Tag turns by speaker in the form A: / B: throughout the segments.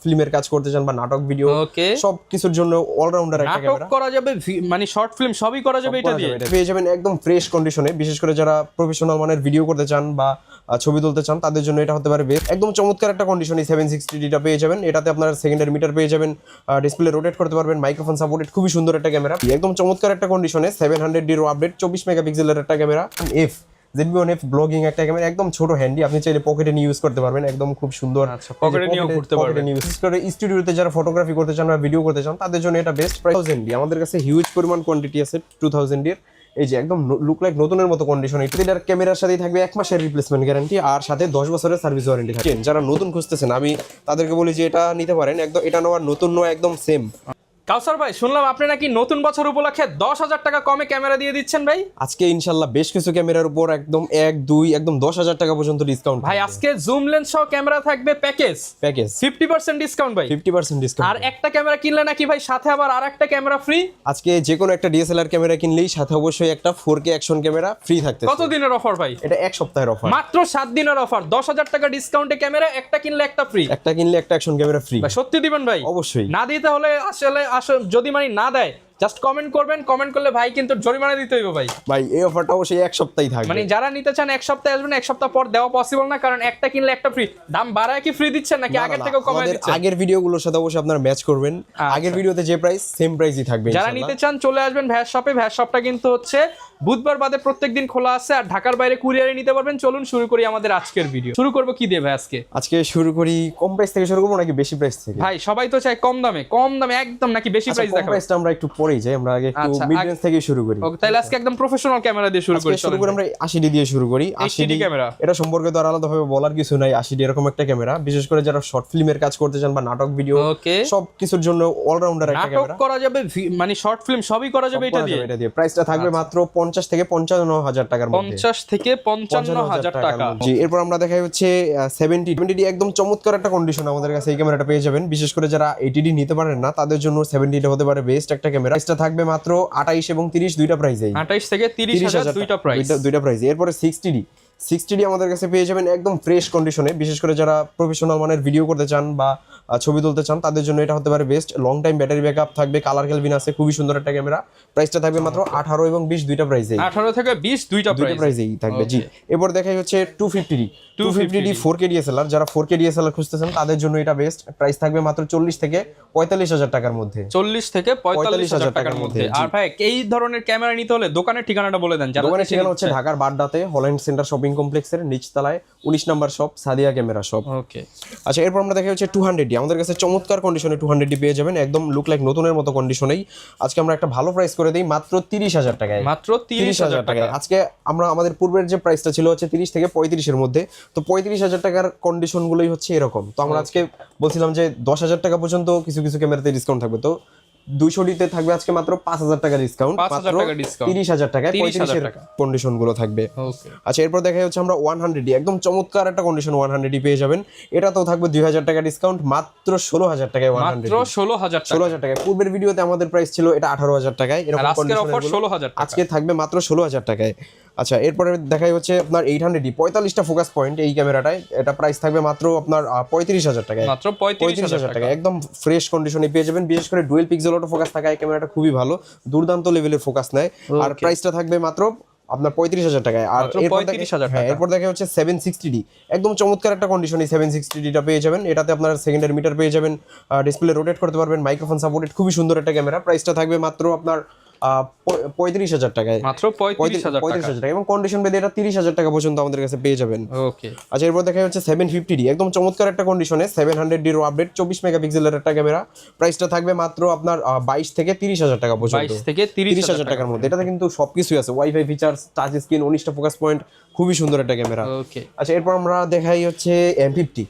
A: ফিল্মের কাজ করতে চান বা নাটক ভিডিও সব কিছুর জন্য অলরাউন্ডার একটা ক্যামেরা।
B: নাটক করা যাবে, মানে শর্ট ফিল্ম সবই করা যাবে এটা দিয়ে।
A: পেয়ে যাবেন একদম ফ্রেশ কন্ডিশনে, বিশেষ করে যারা প্রফেশনাল মানের ভিডিও করতে চান বা ছবি তুলতে চান তাদের জন্য এটা হতে পারে বেস্ট। একদম চমৎকার একটা কন্ডিশনে 760টা পেয়ে যাবেন। এটাতে আপনার সেকেন্ডারি মিটার পেয়ে যাবেন, ডিসপ্লে রোটেট করতে পারবেন, মাইক্রোফোন সাপোর্টেড, খুবই সুন্দর একটা ক্যামেরা। একদম চমৎকার একটা কন্ডিশনে 700D আপডেট 24 মেগাপিক্সেলের একটা ক্যামেরা। ZV-1F ব্লগিং একটা ক্যামেরা, একদম ছোট হ্যান্ডি, আপনি চাইলে পকেটে নিয়ে ইউজ করতে পারবেন, একদম খুব সুন্দর।
B: আচ্ছা, পকেটে নিয়ে ঘুরতে পারবেন।
A: বিশেষ করে স্টুডিওতে যারা ফটোগ্রাফি করতে চান বা ভিডিও করতে চান তাদের জন্য এটা বেস্ট। প্রাইস 1000D, আমাদের কাছে হিউজ পরিমাণ কোয়ান্টিটি আছে 2000D এর। এই যে একদম লুক লাইক নতুনের মতো কন্ডিশন। এটার ক্যামেরার সাথেই থাকবে 1 মাসের রিপ্লেসমেন্ট গ্যারান্টি আর সাথে 10 বছরের সার্ভিস ওয়ারেন্টি থাকে। যারা নতুন খুঁজতেছেন আমি তাদেরকে বলি যে এটা নিতে পারেন, একদম এটা নেওয়ার নতুন নয়, একদম সেম।
B: কাউসার ভাই, শুনলাম আপনি নাকি নতুন বছর উপলক্ষে 10,000 টাকা কমে ক্যামেরা দিয়ে দিচ্ছেন ভাই।
A: আজকে ইনশাল্লাহ বেশ কিছু ক্যামেরার উপর একদম 1, 2 একদম 10,000 টাকা পর্যন্ত ডিসকাউন্ট
B: ভাই। আজকে জুম লেন্স সহ ক্যামেরা থাকবে প্যাকেজ 50% ডিসকাউন্ট ভাই।
A: 50% ডিসকাউন্ট।
B: আর একটা ক্যামেরা কিনলে নাকি ভাই সাথে আবার আরেকটা ক্যামেরা ফ্রি।
A: আজকে যে কোনো একটা DSLR ক্যামেরা কিনলেই সাথে অবশ্যই একটা 4K অ্যাকশন ক্যামেরা ফ্রি থাকতে।
B: কত দিনের অফার ভাই?
A: এটা 1 সপ্তাহের অফার,
B: মাত্র 7 দিনের অফার। 10,000 টাকা ডিসকাউন্টে ক্যামেরা, একটা কিনলে একটা ফ্রি।
A: একটা কিনলে একটা অ্যাকশন ক্যামেরা ফ্রি।
B: ভাই সত্যি দিবেন ভাই?
A: অবশ্যই।
B: না দিতে হলে আসলে যদি মানে না দেয় জাস্ট কমেন্ট করবেন, কমেন্ট করলে ভাই কিন্তু জরিমানা দিতে হইব ভাই।
A: ভাই এই অফারটা অবশ্যই 1 সপ্তাহই থাকবে।
B: মানে যারা নিতে চান 1 সপ্তাহে আসবেন, 1 সপ্তাহ পর দেওয়া পসিবল না, কারণ একটা কিনলে একটা ফ্রি। দাম বাড়ায় কি ফ্রি দিচ্ছেন নাকি আগের থেকে কমায় দিচ্ছেন?
A: আগের ভিডিওগুলোর সাথে অবশ্যই আপনারা ম্যাচ করবেন। আগের ভিডিওতে যে প্রাইস সেম প্রাইসই থাকবে।
B: যারা নিতে চান চলে আসবেন ভ্যাস শপে। ভ্যাস শপটা কিন্তু হচ্ছে বুধবার বাদে প্রত্যেকদিন খোলা আছে, আর ঢাকার বাইরে কুরিয়ারে নিতে পারবেন। চলুন শুরু করি আমাদের আজকের ভিডিও। শুরু করব কি দিয়ে ভাই আজকে?
A: আজকে শুরু করি কম প্রাইস থেকে শুরু করব নাকি বেশি প্রাইস থেকে?
B: ভাই সবাই তো চায় কম দামে একদম, নাকি বেশি প্রাইস দেখাবো?
A: কম প্রাইসটা আমরা একটু পরেই যাই, আমরা আগে একটু মিড রেঞ্জ থেকে শুরু করি।
B: ওকে, তাহলে আজকে একদম প্রফেশনাল ক্যামেরা দিয়ে শুরু করি।
A: আমরা 80D দিয়ে শুরু করি।
B: 80D ক্যামেরা,
A: এটা সম্পর্কে তো আর আলাদাভাবে বলার কিছু নাই। 80D এরকম একটা ক্যামেরা, বিশেষ করে যারা শর্ট ফিল্মের কাজ করতে চান বা নাটক ভিডিও সব কিছুর জন্য অলরাউন্ডার একটা ক্যামেরা।
B: নাটক করা যাবে, মানে শর্ট ফিল্ম সবই করা যাবে এটা দিয়ে।
A: প্রাইসটা থাকবে মাত্র 50 থেকে 55,000 টাকার মধ্যে।
B: 50 থেকে 55,000 টাকা।
A: জি, এরপর আমরা দেখাই হচ্ছে 70D একদম চমৎকার একটা কন্ডিশন আমাদের কাছে এই ক্যামেরাটা পেয়ে যাবেন। বিশেষ করে যারা 80D নিতে পারেন না তাদের জন্য 70D হতে পারে বেস্ট একটা ক্যামেরা। প্রাইসটা থাকবে মাত্র 28 এবং 30 দুইটা প্রাইসেই।
B: 28 থেকে 30,000 দুইটা প্রাইস।
A: এরপরে 60D আমাদের কাছে পেয়ে যাবেন একদম ফ্রেশ কন্ডিশনে, বিশেষ করে যারা প্রফেশনাল মানের ভিডিও করতে চান বা ছবি তুলতে চান তাদের জন্য এটা হতে পারে best. Long time battery backup থাকবে, কালার ক্যালভিন আছে, খুবই সুন্দর একটা ক্যামেরা। প্রাইসটা থাকবে মাত্র 18 এবং 20 দুইটা প্রাইসেই।
B: 18 থেকে 20 দুইটা
A: প্রাইসেই থাকবে। জি, এরপর দেখাই হচ্ছে 250D 4K DSLR। যারা 4K DSLR খুঁজতেছেন তাদের জন্য এটা বেস্ট। প্রাইস থাকবে মাত্র 40 থেকে 45,000 টাকার মধ্যে।
B: 40 থেকে 45,000 টাকার মধ্যে। আর ভাই এই ধরনের ক্যামেরা নিতে হলে দোকানের ঠিকানাটা বলে দেন।
A: দোকানের ঠিকানা হচ্ছে ঢাকার বাড্ডাতে হল্যান্ড সেন্টার শপিং কমপ্লেক্সের নিচতলায় 19 নম্বর শপ, সাদিয়া ক্যামেরা শপ।
B: ওকে,
A: আচ্ছা, এরপর আমরা দেখাই হচ্ছে 200D। আমাদের কাছে চমৎকার কন্ডিশনে 200D পেয়ে যাবেন, একদম লুক লাইক নতুনের মতো কন্ডিশনেই। আজকে আমরা একটা ভালো প্রাইস করে দিই মাত্র 30,000 টাকায়।
B: মাত্র 30,000 টাকায়।
A: আজকে আমরা আমাদের পূর্বের যে প্রাইসটা ছিল হচ্ছে 30 থেকে 35 এর মধ্যে, তো 35,000 টাকার কন্ডিশন গুলোই হচ্ছে এরকম। তো আমরা আজকে বলছিলাম যে 10,000 টাকা পর্যন্ত কিছু কিছু ক্যামেরাতে ডিসকাউন্ট থাকবে। তো 200D থাকবে আজকে মাত্র 5,000 টাকা ডিসকাউন্ট, মাত্র 30,000 টাকায় 35 এর কন্ডিশন গুলো থাকবে। আচ্ছা, এরপর দেখাই হচ্ছে আমরা 100D, একদম চমৎকার একটা কন্ডিশন 100D পেয়ে যাবেন। এটাতেও থাকবে 2,000 টাকা ডিসকাউন্ট, মাত্র 16,000 টাকায় 100D।
B: মাত্র 16,000
A: টাকায়। পূর্বের ভিডিওতে আমাদের প্রাইস ছিল এটা 18,000 টাকায়। এরকম কন্ডিশনের অফার
B: 16,000 টাকা,
A: আজকে থাকবে মাত্র 16,000 টাকায়। আচ্ছা, এরপরে দেখাই হচ্ছে আপনার 800D 45টা ফোকাস পয়েন্ট এই ক্যামেরাটায়। এটা প্রাইস থাকবে মাত্র আপনার 35,000 টাকায়।
B: মাত্র 35,000 টাকা,
A: একদম ফ্রেশ কন্ডিশনে পেয়ে যাবেন। বিশেষ করে ডুয়েল পিক্সেল অটো ফোকাস থাকা এই ক্যামেরাটা খুবই ভালো, দুর্দান্ত লেভেলের ফোকাস নেয়। আর প্রাইসটা থাকবে মাত্র আপনার 35,000 টাকায়। আর এরপর দেখা হচ্ছে 760D, একদম চমৎকার একটা কন্ডিশনে 760Dটা পেয়ে যাবেন। এটাতে আপনার সেকেন্ডারি মিটার পেয়ে যাবেন, ডিসপ্লে রোটেট করতে পারবেন, মাইক্রোফোন সাপোর্টেড, খুবই সুন্দর একটা ক্যামেরা। প্রাইসটা থাকবে মাত্র আপনার 35,000 টাকায়।
B: মাত্র 35,000
A: টাকা, এবং কন্ডিশন বেদে এটা 30,000 টাকা পর্যন্ত আমাদের কাছে পেয়ে যাবেন।
B: ওকে,
A: আচ্ছা, এরপর দেখা হচ্ছে 750D, একদম চমৎকার একটা কন্ডিশনে 700D আপডেট 24 মেগাপিক্সেলের একটা ক্যামেরা। প্রাইসটা থাকবে মাত্র আপনার 22 থেকে 30,000 টাকা পর্যন্ত।
B: 22 থেকে 30,000
A: টাকার মধ্যে। এটাতে কিন্তু সবকিছুই আছে, ওয়াইফাই ফিচার্স, টাচ স্ক্রিন, 19টা ফোকাস পয়েন্ট, খুবই সুন্দর একটা ক্যামেরা।
B: ওকে,
A: আচ্ছা, এরপর আমরা দেখাই হচ্ছে M50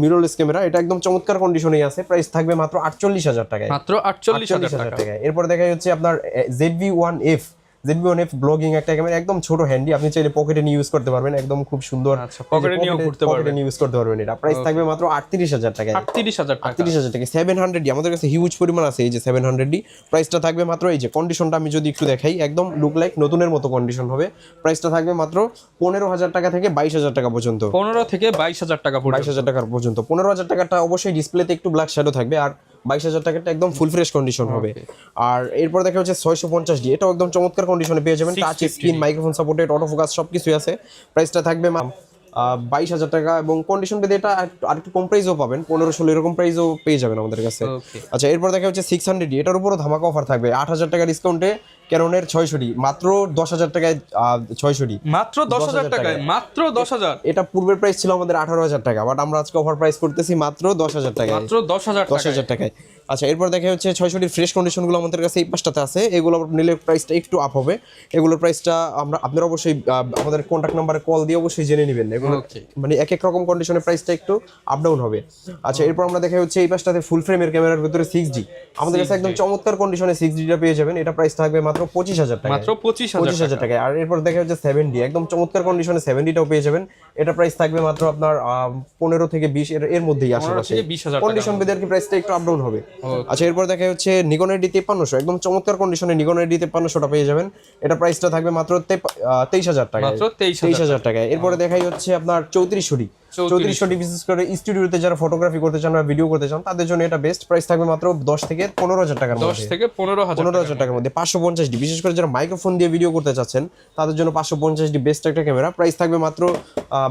A: মিররলেস ক্যামেরা। এটা একদম চমৎকার কন্ডিশনেই আছে। প্রাইস থাকবে মাত্র 48,000 টাকায়।
B: মাত্র 48,000 টাকা।
A: এরপর দেখাই হচ্ছে আপনার ZV-1F ZB-1F ব্লগিং একটা ক্যামেরা, একদম ছোট হ্যান্ডি, আপনি চাইলে পকেটে নিয়ে ইউজ করতে পারবেন, একদম খুব সুন্দর।
B: আচ্ছা, পকেটে নিয়ে ঘুরতে পারবেন,
A: পকেটে নিয়ে ইউজ করতে পারবেন। এটা প্রাইস থাকবে মাত্র 38000 টাকা।
B: 38000 টাকা।
A: 38000 টাকা। 700D আমাদের কাছে হিউজ পরিমাণ আছে, এই যে 700D প্রাইসটা থাকবে মাত্র, এই যে কন্ডিশনটা আমি যদি একটু দেখাই, একদম লুক লাইক নতুনের মতো কন্ডিশন হবে। প্রাইসটা থাকবে মাত্র 15000 টাকা থেকে 22000 টাকা পর্যন্ত।
B: 15 থেকে 22000 টাকা পর্যন্ত।
A: 22000 টাকা পর্যন্ত। 15000 টাকাটা অবশ্যই ডিসপ্লেতে একটু ব্ল্যাক শ্যাডো থাকবে, আর 22000 টাকাটা একদম ফুল ফ্রেশ কন্ডিশন হবে। আর এরপর দেখা হচ্ছে 650D, এটাও একদম চমৎকার কন্ডিশনে পেয়ে যাবেন, touch screen, microphone supported, auto focus সবকিছুই আছে। প্রাইসটা থাকবে 22000 টাকা, এবং কন্ডিশন পেতে এটা আরেকটু কম প্রাইসও পাবেন, 15-16 এরকম প্রাইসও পেয়ে যাবেন আমাদের কাছে। আচ্ছা, এরপর দেখা হচ্ছে 600D, এটার উপরও ধামাকা অফার থাকবে 8000 টাকা ডিসকাউন্টে। ক্যাননের 600D মাত্র 10000 টাকায়, 600D
B: মাত্র 10000 টাকায়, মাত্র 10000।
A: এটা পূর্বের প্রাইস ছিল আমাদের 18000 টাকা, বাট আমরা আজকে অফার প্রাইস করতেছি মাত্র 10000 টাকায়,
B: মাত্র 10000
A: টাকায়। আচ্ছা, এরপর দেখা হচ্ছে 600D ফ্রেশ কন্ডিশনগুলো আমাদের কাছে এই পাঁচটাতে আছে, এগুলো নিলে প্রাইসটা একটু আপ হবে। এগুলোর প্রাইসটা আপনারা অবশ্যই আমাদের কন্ট্যাক্ট নাম্বারে কল দিয়ে অবশ্যই জেনে নেবেন, এগুলো মানে এক এক রকম কন্ডিশনের প্রাইসটা একটু আপ ডাউন হবে। আচ্ছা, এরপর আমরা দেখা হচ্ছে এই পাঁচটাতে ফুল ফ্রেমের ক্যামেরার ভিতরে 6D আমাদের কাছে একদম চমৎকার কন্ডিশনে 6Dটা পেয়ে যাবেন। এটা প্রাইস থাকবে মাত্র 25000 টাকা,
B: মাত্র 25000
A: টাকায়। আর এরপর দেখা হচ্ছে 7D, একদম চমৎকার কন্ডিশনে 7Dটাও পেয়ে যাবেন। এটা প্রাইস থাকবে মাত্র আপনার 15 থেকে 20 এর মধ্যেই আশেপাশে, কন্ডিশন ভেদে আর কি প্রাইসটা একটু আপ ডাউন হবে। আচ্ছা, এরপর দেখা হচ্ছে নিকনের D5300, একদম চমৎকার কন্ডিশনে নিকনের D5300টা পেয়ে যাবেন। এটা প্রাইসটা থাকবে মাত্র 23000 টাকা,
B: মাত্র 23000
A: টাকায়। এরপরে দেখাই হচ্ছে আপনার 3400D। 3400D বিশেষ করে স্টুডিওতে যারা ফটোগ্রাফি করতে চান বা ভিডিও করতে চান তাদের জন্য এটা বেস্ট। প্রাইস থাকবে মাত্র 10 থেকে 15000 টাকার মধ্যে,
B: 10 থেকে 15000
A: টাকার মধ্যে। 550D বিশেষ করে যারা মাইক্রোফোন দিয়ে ভিডিও করতে চাচ্ছেন তাদের জন্য 550D বেস্ট একটা ক্যামেরা। প্রাইস থাকবে মাত্র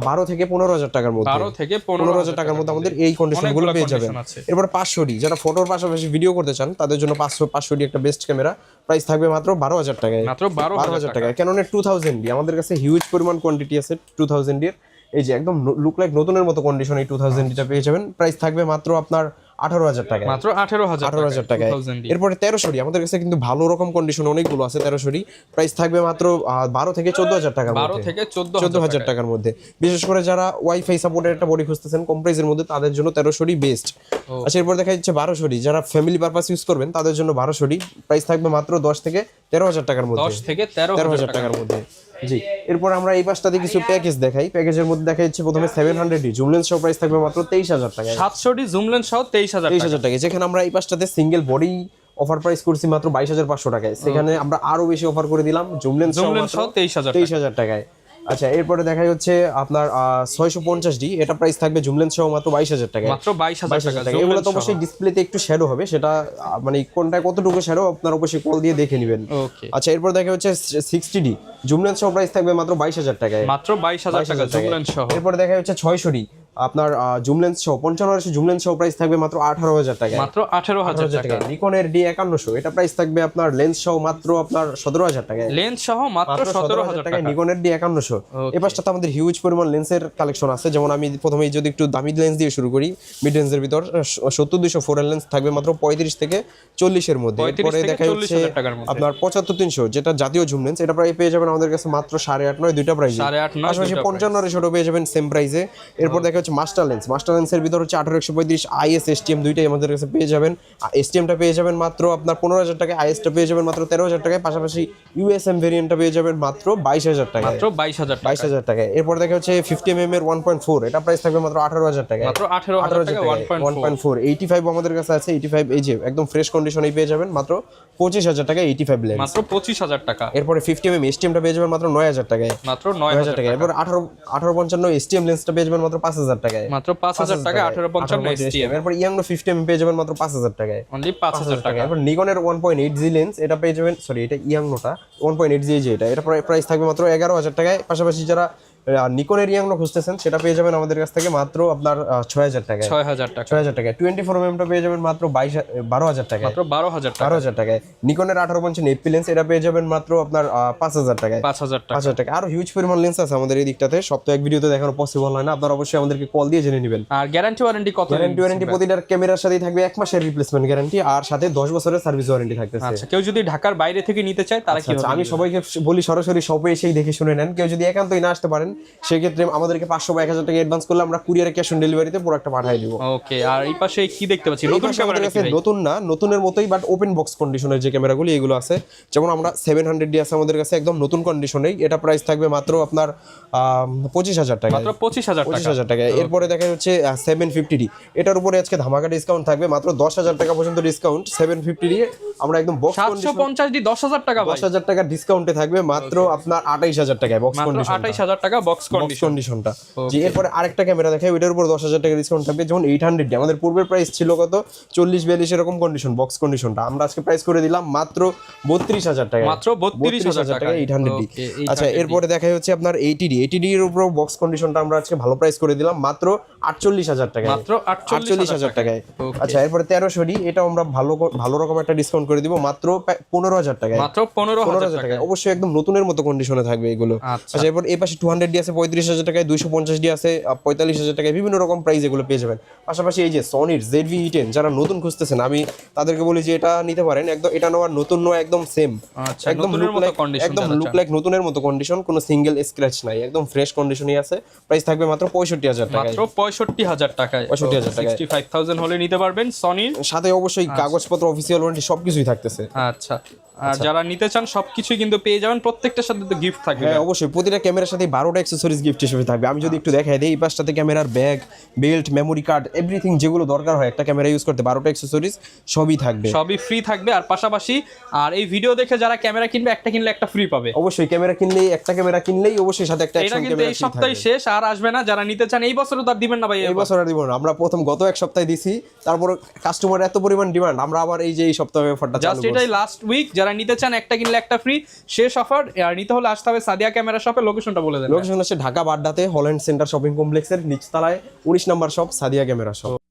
A: 12 থেকে 15000 টাকার মধ্যে,
B: 12 থেকে
A: 15000 টাকার মধ্যে আমাদের এই কন্ডিশনগুলো পেয়ে যাবেন। এরপর 500D, যারা ফটোর পাশাপাশি ভিডিও করতে চান তাদের জন্য 500D একটা বেস্ট ক্যামেরা। প্রাইস থাকবে মাত্র 12000 টাকায়,
B: মাত্র 12000
A: টাকায়। ক্যাননের 2000D আমাদের কাছে হিউজ পরিমাণ কোয়ান্টিটি আছে 2000D এর, এই যে একদম লুক লাইক নতুনের মতো কন্ডিশন এই 2000Dটা পেয়ে যাবেন। প্রাইস থাকবে মাত্র আপনার 18000 টাকা,
B: মাত্র 18000
A: টাকায়। এরপরে 1300D আমাদের কাছে কিন্তু ভালো রকম কন্ডিশন অনেকগুলো আছে 1300D। প্রাইস থাকবে মাত্র 12 থেকে 14000 টাকার মধ্যে,
B: 12 থেকে
A: 14000 টাকার মধ্যে। বিশেষ করে যারা ওয়াইফাই সাপোর্টের একটা বডি খুঁজতেছেন কম প্রাইসের মধ্যে তাদের জন্য 1300D বেস্ট। আচ্ছা, এরপর দেখা যাচ্ছে 1200D, যারা ফ্যামিলি পারপাস ইউজ করবেন তাদের জন্য 1200D। প্রাইস থাকবে মাত্র 10 থেকে 13000 টাকার মধ্যে,
B: 10 থেকে 13000
A: টাকার মধ্যে। জি, এরপর আমরা এই পাশটাতে কিছু প্যাকেজ দেখাই। প্যাকেজের মধ্যে দেখা যাচ্ছে প্রথমে 700D জুম লেন্স সহ প্রাইস থাকবে মাত্র 23000 টাকা,
B: 700D জুম লেন্স সহ 23000
A: টাকা। যেখানে আমরা এই পাশটাতে সিঙ্গেল বডি অফার প্রাইস করছি মাত্র 22500 টাকায়, সেখানে আমরা আরো বেশি অফার করে দিলাম জুম লেন্স সহ 23000 টাকায়। আচ্ছা, এরপরে দেখা যাচ্ছে আপনার 650D, এটা প্রাইস থাকবে জুম লেন্স সহ মাত্র 22000 টাকায়,
B: মাত্র 22000 টাকা।
A: এগুলো তো অবশ্যই ডিসপ্লেতে একটু শ্যাডো হবে, সেটা মানে কোনটায় কতটুকু শ্যাডো আপনার অবশ্যই কল দিয়ে দেখে নেবেন। আচ্ছা, এরপর দেখা হচ্ছে 60D জুম লেন্স সহ প্রাইস থাকবে মাত্র 22000 টাকায়,
B: মাত্র 22000 টাকা জুম লেন্স সহ।
A: এরপর দেখা হচ্ছে 600D আপনার জুম লেন্স সহ 55 জুম লেন্স সহ প্রাইস থাকবে মাত্র 18000 টাকা,
B: মাত্র 18000 টাকা।
A: নিকনের D5100 এটা প্রাইস থাকবে আপনার লেন্স সহ মাত্র আপনার 17000 টাকা,
B: লেন্স সহ মাত্র 17000 টাকা।
A: নিকনের D5100। এই পাশটাতে আমাদের হিউজ পরিমাণ লেন্সের কালেকশন আছে, যেমন আমি প্রথমেই যদি একটু দামি লেন্স দিয়ে শুরু করি, মিড রেঞ্জের ভিতর 70-200 ফোরেন লেন্স থাকবে মাত্র 35 থেকে 40 এর মধ্যে। এরপরে দেখা যাচ্ছে আপনার 75300 যেটা জাতীয় জুম লেন্স, এটা প্রায় পেয়ে যাবেন আমাদের কাছে মাত্র 8.5-9 দুইটা প্রাইসে, পাশাপাশি 55-200 পেয়ে যাবেন সেম প্রাইসে। এরপর দেখা যাচ্ছে মাস্টার লেন্স, মাস্টার লেন্সের ভিতর হচ্ছে 18-135 IS STM দুইটাই আমাদের কাছে পেয়ে যাবেন। STMটা পেয়ে যাবেন মাত্র আপনার 15000 টাকায়, IS-টা পেয়ে যাবেন মাত্র 13000 টাকায়, পাশাপাশি USM ভেরিয়েন্টটা পেয়ে যাবেন মাত্র 22000 টাকায়,
B: মাত্র 22000
A: টাকায়। এরপর দেখা হচ্ছে 50mm এর 1.4 এটা প্রাইস থাকবে মাত্র 18000 টাকায়,
B: মাত্র 18000 টাকা
A: 1.4। 85 আমাদের কাছে আছে, 85 এই যে একদম ফ্রেশ কন্ডিশনেই পেয়ে যাবেন মাত্র 25000 টাকায় 85 লেন্স,
B: মাত্র 25000 টাকা।
A: এরপরে 50mm STMটা পেয়ে যাবেন মাত্র 9000 টাকায়,
B: মাত্র 9000 টাকা।
A: এরপর 1855 STM লেন্সটা পেয়ে যাবেন মাত্র 5000 টাকায়,
B: মাত্র 5000 টাকা 1855 STM।
A: এরপর ইয়াংনো 50mm পেয়ে যাবেন মাত্র 5000 টাকায়,
B: অনলি 5000 টাকা।
A: এরপর নিকনের 1.8G লেন্স এটা পেয়ে যাবেন, সরি এটা ইয়াংনোটা 1.8G এটা প্রাইস থাকবে মাত্র 11000 টাকায়। পাশাপাশি যারা নিকনের ইয়াংনো খুঁজতেছেন সেটা পেয়ে যাবেন আমাদের কাছ থেকে মাত্র আপনার 6000 টাকায়, 6000 টাকায়। 24mm পেয়ে যাবেন মাত্র 12000 টাকায়,
B: মাত্র 12000 টাকা,
A: 12000 টাকায়। নিকনের 1855 এফপি লেন্স এটা পেয়ে যাবেন মাত্র আপনার 5000 টাকায়,
B: 5000
A: টাকা। আরো হিউজ পরিমাণ লেন্স আছে আমাদের এই দিকটাতে, সব তো এক ভিডিওতে দেখানো পসিবল হয় না, আপনারা অবশ্যই আমাদেরকে কল দিয়ে জেনে নেবেন।
B: আর গ্যারান্টি ওয়ারেন্টি কত?
A: গ্যারান্টি ওয়ারেন্টি প্রতিটার ক্যামেরার সাথেই থাকবে 1 মাসের রিপ্লেসমেন্ট গ্যারান্টি, আর সাথে 10 বছরের সার্ভিস ওয়ারেন্টি থাকতেছে।
B: আচ্ছা, কেউ যদি ঢাকার বাইরে থেকে নিতে চায় তারা কি হবে?
A: আমি সবাইকে বলি সরাসরি শপে এসেই দেখে শুনে নেন। কেউ যদি একান্তই না আসতে পারেন সেক্ষেত্রে আমাদেরকে 500 বা 1000 টাকা অ্যাডভান্স করলে আমরা কুরিয়ারে ক্যাশ অন ডেলিভারিতে প্রোডাক্টটা পাঠিয়ে দিব।
B: ওকে, আর এই পাশে কি দেখতে পাচ্ছি?
A: এই
B: নতুন
A: পাশে
B: ক্যামেরা
A: আমাদের কাছে নতুন না, নতুনের মতোই বাট ওপেন বক্স কন্ডিশনের যে ক্যামেরাগুলি এগুলো আছে, যেমন আমরা 700D আছে আমাদের কাছে একদম নতুন কন্ডিশনেই, এটা প্রাইস থাকবে মাত্র আপনার 25,000 টাকা,
B: মাত্র 25,000 টাকা।
A: 25,000 টাকা। এরপরে দেখা যাচ্ছে 750D, এটার উপরে আজকে ধামাকা ডিসকাউন্ট থাকবে, মাত্র 10,000 টাকা পর্যন্ত ডিসকাউন্ট। 750D আমরা একদম বক্স কন্ডিশন
B: 750D 10,000 টাকা ভাই,
A: 10,000 টাকা ডিসকাউন্টে থাকবে মাত্র আপনার 28,000 টাকায় বক্স
B: মাত্র
A: কন্ডিশন,
B: 28,000 টাকা বক্স কন্ডিশন।
A: কন্ডিশনটা। জি, এরপরে আরেকটা ক্যামেরা দেখাই, ওইটার উপর 10,000 টাকা ডিসকাউন্ট থাকবে, যেমন 800D আমাদের পূর্বের প্রাইস ছিল কত 40-42 এরকম কন্ডিশন, বক্স কন্ডিশনটা আমরা আজকে প্রাইস করে দিলাম মাত্র 32,000 টাকা,
B: মাত্র 32,000 টাকা
A: 800D।
B: ওকে,
A: আচ্ছা, এরপরে দেখাই হচ্ছে আপনার 80D এর উপর বক্স কন্ডিশনটা আমরা আজকে ভালো প্রাইস করে দিলাম মাত্র 48,000 টাকা,
B: মাত্র
A: 48,000 টাকায়।
B: ওকে।
A: আচ্ছা, এরপরে 1300D, এটা আমরা ভালো রকম একটা ডিসকাউন্ট করে দিব মাত্র 15,000 টাকায়,
B: মাত্র 15,000 টাকা।
A: টাকায়। অবশ্যই একদম নতুনের মতো কন্ডিশনে থাকবে এগুলো।
B: আচ্ছা।
A: আচ্ছা, এরপর এই পাশে 200D আছে 35,000 টাকায়, 250D আছে 45,000 টাকায়, বিভিন্ন রকম প্রাইস এগুলো পেয়ে যাবেন। পাশাপাশি এই যে সনির ZV-E10 যারা নতুন খুঁজতেছেন, আমি তাদেরকে বলি যে এটা নিতে পারেন, একদম এটা নেওয়ার নতুন নয়, একদম সেম,
B: আচ্ছা,
A: একদম
B: নতুনের
A: লুক
B: মতো
A: লাইক,
B: কন্ডিশন,
A: একদম লুক লাইক নতুনের মতো কন্ডিশন, কোনো সিঙ্গেল স্ক্র্যাচ নাই, একদম ফ্রেশ কন্ডিশনই আছে। প্রাইস থাকবে মাত্র 65,000 টাকায়,
B: মাত্র 65,000 টাকায়,
A: 65,000 টাকায়।
B: 65,000 হলে নিতে পারবেন সনির।
A: সাথে অবশ্যই কাগজপত্র, অফিসিয়াল ওয়ারেন্টি সবকিছুই থাকতেছে।
B: আচ্ছা, আর যারা নিতে চান সবকিছুই কিন্তু পেয়ে যাবেন, প্রত্যেকটার সাথে তো গিফট থাকবে।
A: হ্যাঁ, অবশ্যই প্রতিটা ক্যামেরার সাথে 12টা অ্যাকসেসরিজ গিফট হিসেবে থাকবে। আমি যদি একটু দেখাই দিই, এই পাশটাতে ক্যামেরার bag, belt, memory card, everything যেগুলো দরকার হয় একটা ক্যামেরা ইউজ করতে, 12টা অ্যাকসেসরিজ সবই থাকবে,
B: সবই ফ্রি থাকবে। আর পাশাপাশি আর এই ভিডিও দেখে যারা ক্যামেরা কিনবে, একটা কিনলে একটা ফ্রি পাবে।
A: অবশ্যই ক্যামেরা কিনলেই একটা ক্যামেরা কিনলেই অবশ্যই সাথে একটা
B: এটা
A: অ্যাকশন
B: কিন্তু
A: ক্যামেরা
B: এই সপ্তাহে শেষ, আর আসবে না। যারা নিতে চান এই বছরও তার দিবেন না ভাই,
A: এই বছর আর দিব না, আমরা প্রথম গত এক সপ্তাহে দিছি, তারপর কাস্টমার এত পরিমাণ ডিমান্ড, আমরা আবার এই যে এই সপ্তাহে অফারটা চালু
B: জাস্ট
A: করছি।
B: এটাই লাস্ট উইক। যারা নিতে চান একটা কিনলে একটা ফ্রি, শেষ অফার। আর নিতে হলে আসতে হবে সাদিয়া ক্যামেরা শপে। লোকেশনটা বলে দেন।
A: লোকেশন হচ্ছে ঢাকা বাড্ডাতে হল্যান্ড সেন্টার শপিং কমপ্লেক্সের নিচতলায় 19 number shop Sadia camera shop.